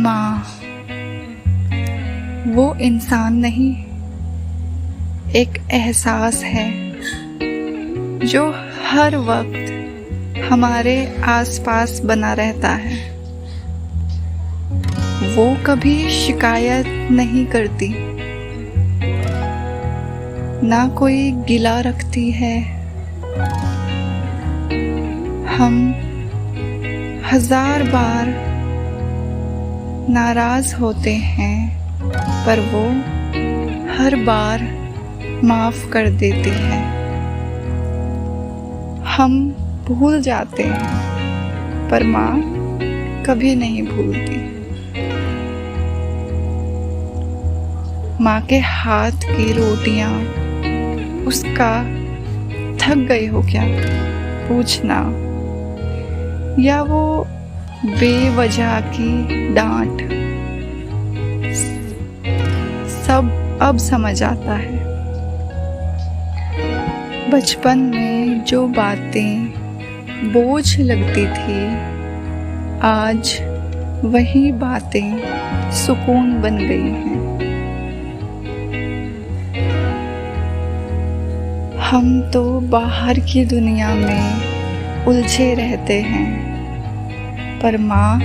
माँ वो इंसान नहीं, एक एहसास है जो हर वक्त हमारे आसपास बना रहता है। वो कभी शिकायत नहीं करती, ना कोई गिला रखती है। हम 1000 बार नाराज होते हैं, पर वो हर बार माफ कर देती है। हम भूल जाते हैं, पर माँ कभी नहीं भूलती। माँ के हाथ की रोटियां उसका थक गई हो क्या पूछना, या वो बेवजह की डांट, सब अब समझ आता है। बचपन में जो बातें बोझ लगती थी, आज वही बातें सुकून बन गई हैं। हम तो बाहर की दुनिया में उलझे रहते हैं, पर माँ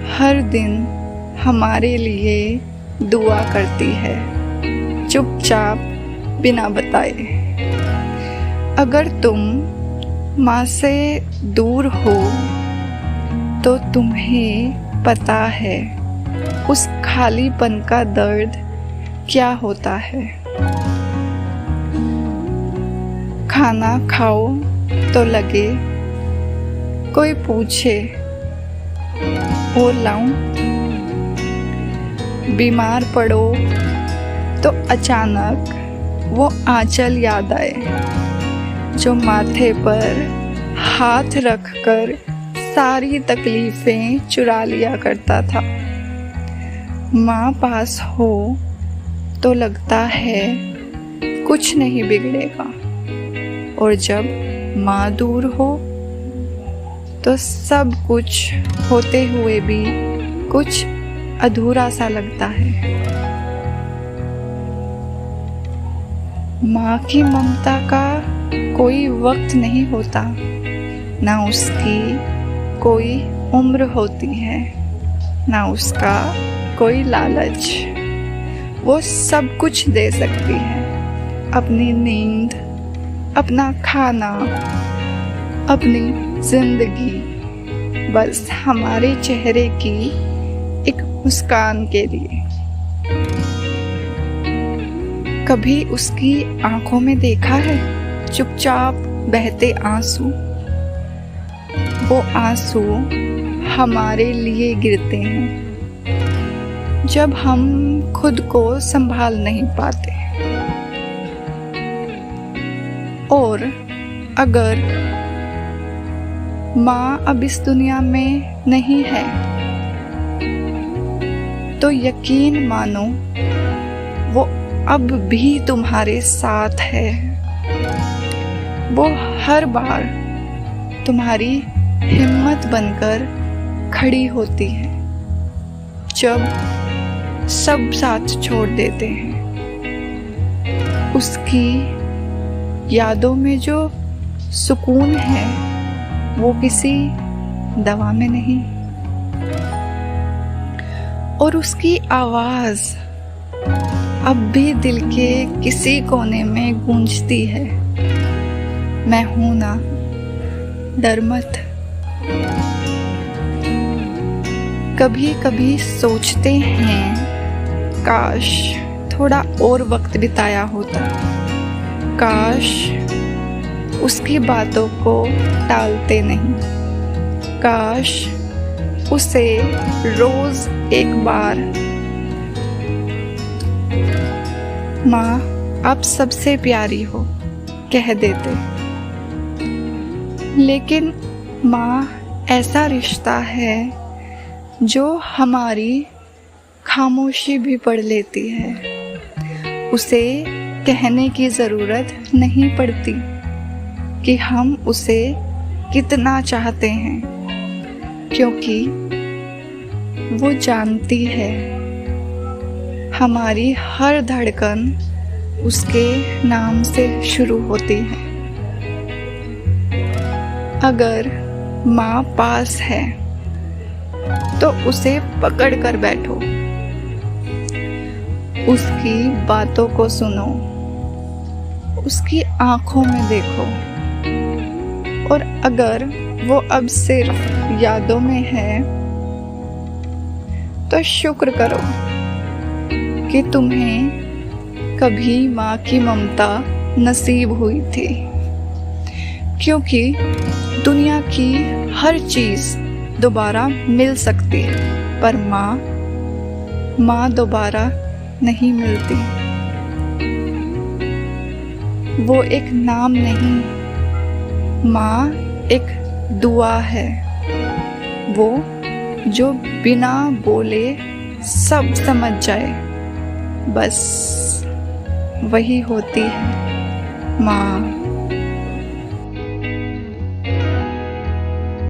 हर दिन हमारे लिए दुआ करती है, चुपचाप बिना बताए। अगर तुम माँ से दूर हो तो तुम्हें पता है उस खालीपन का दर्द क्या होता है। खाना खाओ तो लगे कोई पूछे और लाऊं, बीमार पड़ो तो अचानक वो आंचल याद आए जो माथे पर हाथ रखकर सारी तकलीफें चुरा लिया करता था। माँ पास हो तो लगता है कुछ नहीं बिगड़ेगा, और जब माँ दूर हो तो सब कुछ होते हुए भी कुछ अधूरा सा लगता है। माँ की ममता का कोई वक्त नहीं होता, ना उसकी कोई उम्र होती है, ना उसका कोई लालच। वो सब कुछ दे सकती है, अपनी नींद, अपना खाना, अपनी जिंदगी, बस हमारे चेहरे की एक मुस्कान के लिए। कभी उसकी आंखों में देखा है चुपचाप बहते आंसू? वो आंसू हमारे लिए गिरते हैं जब हम खुद को संभाल नहीं पाते। और अगर माँ अब इस दुनिया में नहीं है तो यकीन मानो वो अब भी तुम्हारे साथ है। वो हर बार तुम्हारी हिम्मत बनकर खड़ी होती है जब सब साथ छोड़ देते हैं। उसकी यादों में जो सुकून है वो किसी दवा में नहीं, और उसकी आवाज अब भी दिल के किसी कोने में गूंजती है। मैं हूं ना, डर मत। कभी कभी सोचते हैं काश थोड़ा और वक्त बिताया होता, काश उसकी बातों को टालते नहीं, काश उसे रोज एक बार माँ आप सबसे प्यारी हो कह देते। लेकिन माँ ऐसा रिश्ता है जो हमारी खामोशी भी पढ़ लेती है। उसे कहने की ज़रूरत नहीं पड़ती कि हम उसे कितना चाहते हैं, क्योंकि वो जानती है हमारी हर धड़कन उसके नाम से शुरू होती है। अगर माँ पास है तो उसे पकड़ कर बैठो, उसकी बातों को सुनो, उसकी आँखों में देखो। और अगर वो अब सिर्फ यादों में है तो शुक्र करो कि तुम्हें कभी माँ की ममता नसीब हुई थी, क्योंकि दुनिया की हर चीज़ दोबारा मिल सकती है पर माँ दोबारा नहीं मिलती। वो एक नाम नहीं, माँ एक दुआ है, वो जो बिना बोले सब समझ जाए, बस वही होती है माँ।